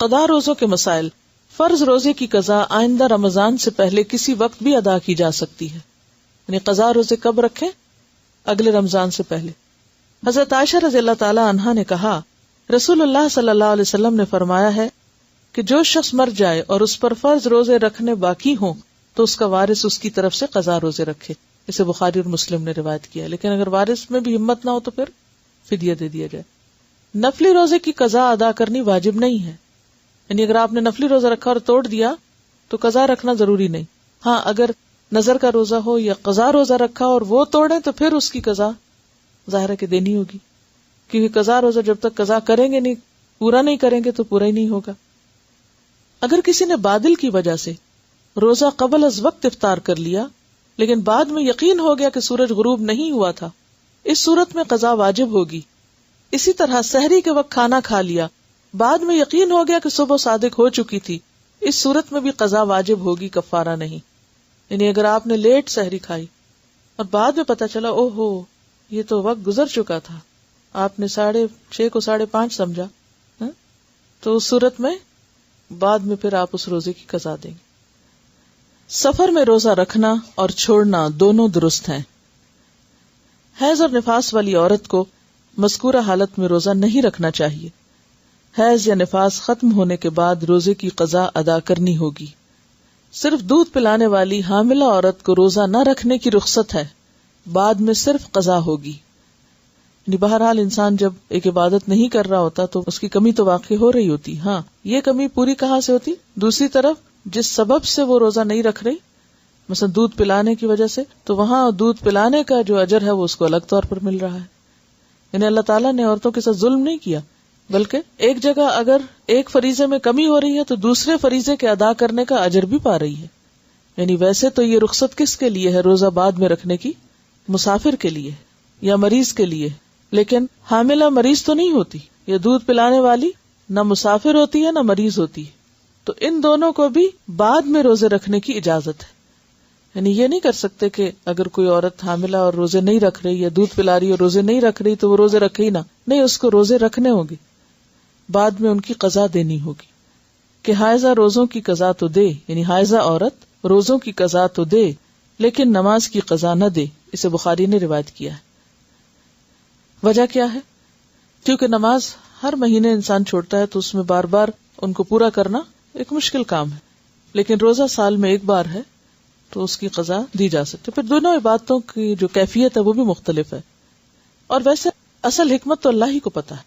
قضا روزوں کے مسائل. فرض روزے کی قضا آئندہ رمضان سے پہلے کسی وقت بھی ادا کی جا سکتی ہے. یعنی قضا روزے کب رکھیں؟ اگلے رمضان سے پہلے. حضرت عائشہ رضی اللہ تعالی عنہا نے کہا رسول اللہ صلی اللہ علیہ وسلم نے فرمایا ہے کہ جو شخص مر جائے اور اس پر فرض روزے رکھنے باقی ہوں تو اس کا وارث اس کی طرف سے قضا روزے رکھے. اسے بخاری اور مسلم نے روایت کیا. لیکن اگر وارث میں بھی ہمت نہ ہو تو پھر فدیہ دے دیا جائے. نفلی روزے کی قضا ادا کرنی واجب نہیں ہے. یعنی اگر آپ نے نفلی روزہ رکھا اور توڑ دیا تو قضا رکھنا ضروری نہیں. ہاں اگر نظر کا روزہ ہو یا قضا روزہ رکھا اور وہ توڑے تو پھر اس کی قضا ظاہر ہے کہ دینی ہوگی, کیونکہ قضا روزہ جب تک قضا کریں گے نہیں, پورا نہیں کریں گے تو پورا ہی نہیں ہوگا. اگر کسی نے بادل کی وجہ سے روزہ قبل از وقت افطار کر لیا لیکن بعد میں یقین ہو گیا کہ سورج غروب نہیں ہوا تھا, اس صورت میں قضا واجب ہوگی. اسی طرح سحری کے وقت کھانا کھا لیا, بعد میں یقین ہو گیا کہ صبح صادق ہو چکی تھی, اس صورت میں بھی قضا واجب ہوگی, کفارہ نہیں. یعنی اگر آپ نے لیٹ سحری کھائی اور بعد میں پتا چلا او ہو یہ تو وقت گزر چکا تھا, آپ نے 6:30 کو 5:30 سمجھا, تو اس صورت میں بعد میں پھر آپ اس روزے کی قضا دیں گے. سفر میں روزہ رکھنا اور چھوڑنا دونوں درست ہیں. حیض اور نفاس والی عورت کو مذکورہ حالت میں روزہ نہیں رکھنا چاہیے. حیض یا نفاس ختم ہونے کے بعد روزے کی قضا ادا کرنی ہوگی. صرف دودھ پلانے والی حاملہ عورت کو روزہ نہ رکھنے کی رخصت ہے, بعد میں صرف قضا ہوگی. یعنی بہرحال انسان جب ایک عبادت نہیں کر رہا ہوتا تو اس کی کمی تو واقع ہو رہی ہوتی. ہاں یہ کمی پوری کہاں سے ہوتی؟ دوسری طرف جس سبب سے وہ روزہ نہیں رکھ رہی, مثلا دودھ پلانے کی وجہ سے, تو وہاں دودھ پلانے کا جو اجر ہے وہ اس کو الگ طور پر مل رہا ہے. یعنی اللہ تعالیٰ نے عورتوں کے ساتھ ظلم نہیں کیا, بلکہ ایک جگہ اگر ایک فریضے میں کمی ہو رہی ہے تو دوسرے فریضے کے ادا کرنے کا اجر بھی پا رہی ہے. یعنی ویسے تو یہ رخصت کس کے لیے ہے روزہ بعد میں رکھنے کی؟ مسافر کے لیے یا مریض کے لیے. لیکن حاملہ مریض تو نہیں ہوتی, یا دودھ پلانے والی نہ مسافر ہوتی ہے نہ مریض ہوتی ہے, تو ان دونوں کو بھی بعد میں روزے رکھنے کی اجازت ہے. یعنی یہ نہیں کر سکتے کہ اگر کوئی عورت حاملہ اور روزے نہیں رکھ رہی یا دودھ پلا رہی اور روزے نہیں رکھ رہی تو وہ روزے رکھے ہی نہ. نہیں, اس کو روزے رکھنے ہوں گے, بعد میں ان کی قضا دینی ہوگی. کہ حائضہ روزوں کی قضا تو دے, یعنی حائضہ عورت روزوں کی قضا تو دے لیکن نماز کی قضا نہ دے. اسے بخاری نے روایت کیا ہے. وجہ کیا ہے؟ کیونکہ نماز ہر مہینے انسان چھوڑتا ہے تو اس میں بار بار ان کو پورا کرنا ایک مشکل کام ہے, لیکن روزہ سال میں ایک بار ہے تو اس کی قضا دی جا سکتی. پھر دونوں عبادتوں کی جو کیفیت ہے وہ بھی مختلف ہے. اور ویسے اصل حکمت تو اللہ ہی کو پتا ہے,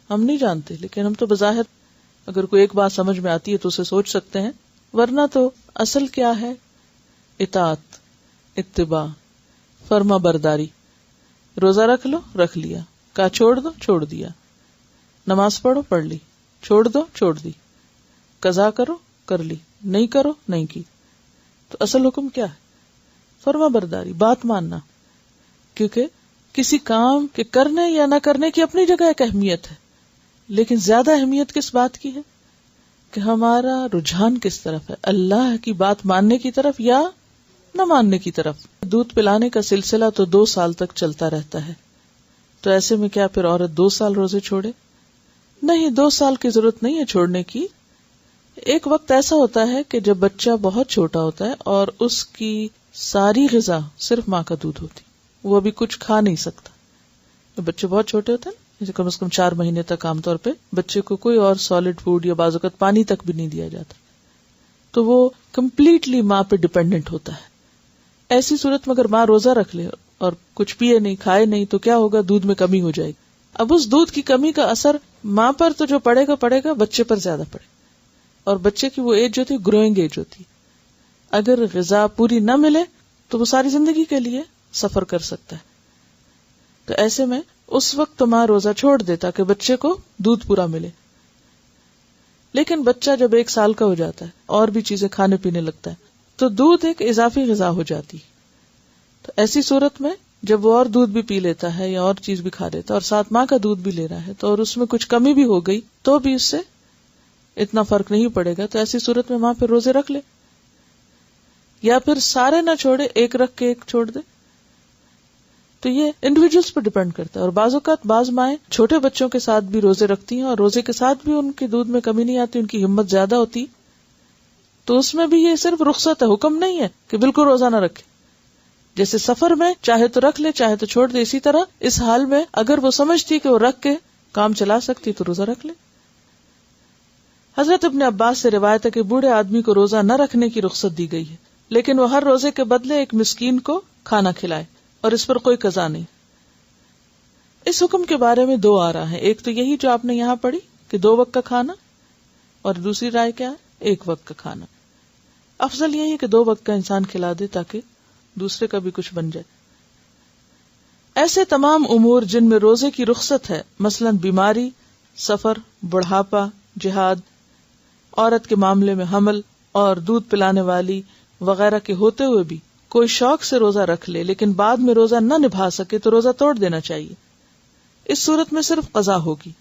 ہم نہیں جانتے, لیکن ہم تو بظاہر اگر کوئی ایک بات سمجھ میں آتی ہے تو اسے سوچ سکتے ہیں, ورنہ تو اصل کیا ہے؟ اطاعت, اتباع, فرما برداری. روزہ رکھ لو, رکھ لیا, کہا چھوڑ دو, چھوڑ دیا. نماز پڑھو, پڑھ لی, چھوڑ دو, چھوڑ دی. قضا کرو, کر لی, نہیں کرو, نہیں کی. تو اصل حکم کیا ہے؟ فرما برداری, بات ماننا. کیونکہ کسی کام کے کرنے یا نہ کرنے کی اپنی جگہ ایک اہمیت ہے, لیکن زیادہ اہمیت کس بات کی ہے کہ ہمارا رجحان کس طرف ہے, اللہ کی بات ماننے کی طرف یا نہ ماننے کی طرف. دودھ پلانے کا سلسلہ تو 2 سال تک چلتا رہتا ہے, تو ایسے میں کیا پھر عورت 2 سال روزے چھوڑے؟ نہیں, 2 سال کی ضرورت نہیں ہے چھوڑنے کی. ایک وقت ایسا ہوتا ہے کہ جب بچہ بہت چھوٹا ہوتا ہے اور اس کی ساری غذا صرف ماں کا دودھ ہوتی, وہ ابھی کچھ کھا نہیں سکتا. جب بچے بہت چھوٹے ہوتے ہیں نا, کم از کم 4 مہینے تک عام طور پہ بچے کو کوئی اور سالڈ فوڈ یا بعض اوقات پانی تک بھی نہیں دیا جاتا, تو وہ کمپلیٹلی ماں پہ ڈیپینڈنٹ ہوتا ہے. ایسی صورت میں اگر ماں روزہ رکھ لے اور کچھ پیے نہیں, کھائے نہیں, تو کیا ہوگا؟ دودھ میں کمی ہو جائے گی. اب اس دودھ کی کمی کا اثر ماں پر تو جو پڑے گا بچے پر زیادہ پڑے. اور بچے کی وہ ایج جو تھی گروئنگ ایج ہوتی, اگر غذا پوری نہ ملے تو وہ ساری زندگی کے لیے سفر کر سکتا ہے. تو ایسے میں اس وقت تو ماں روزہ چھوڑ دے تاکہ بچے کو دودھ پورا ملے. لیکن بچہ جب 1 سال کا ہو جاتا ہے اور بھی چیزیں کھانے پینے لگتا ہے تو دودھ ایک اضافی غذا ہو جاتی. تو ایسی صورت میں جب وہ اور دودھ بھی پی لیتا ہے یا اور چیز بھی کھا لیتا ہے اور ساتھ ماں کا دودھ بھی لے رہا ہے, تو اور اس میں کچھ کمی بھی ہو گئی تو بھی اس سے اتنا فرق نہیں پڑے گا. تو ایسی صورت میں ماں پھر روزے رکھ لے, یا پھر سارے نہ چھوڑے, ایک رکھ کے ایک چھوڑ دے. تو یہ انڈیویجولس پر ڈیپینڈ کرتا ہے. اور بعض اوقات بعض مائیں چھوٹے بچوں کے ساتھ بھی روزے رکھتی ہیں اور روزے کے ساتھ بھی ان کے دودھ میں کمی نہیں آتی, ان کی ہمت زیادہ ہوتی, تو اس میں بھی یہ صرف رخصت ہے, حکم نہیں ہے کہ بالکل روزہ نہ رکھے. جیسے سفر میں چاہے تو رکھ لے چاہے تو چھوڑ دے, اسی طرح اس حال میں اگر وہ سمجھتی کہ وہ رکھ کے کام چلا سکتی تو روزہ رکھ لے. حضرت ابن عباس سے روایت ہے کہ بوڑھے آدمی کو روزہ نہ رکھنے کی رخصت دی گئی ہے, لیکن وہ ہر روزے کے بدلے ایک مسکین کو کھانا کھلائے اور اس پر کوئی قضا نہیں. اس حکم کے بارے میں دو آرا ہیں, ایک تو یہی جو آپ نے یہاں پڑھی کہ 2 وقت کا کھانا, اور دوسری رائے کیا ہے 1 وقت کا کھانا. افضل یہی ہے کہ 2 وقت کا انسان کھلا دے تاکہ دوسرے کا بھی کچھ بن جائے. ایسے تمام امور جن میں روزے کی رخصت ہے, مثلا بیماری, سفر, بڑھاپا, جہاد, عورت کے معاملے میں حمل اور دودھ پلانے والی وغیرہ کے ہوتے ہوئے بھی کوئی شوق سے روزہ رکھ لے لیکن بعد میں روزہ نہ نبھا سکے تو روزہ توڑ دینا چاہیے. اس صورت میں صرف قضا ہوگی,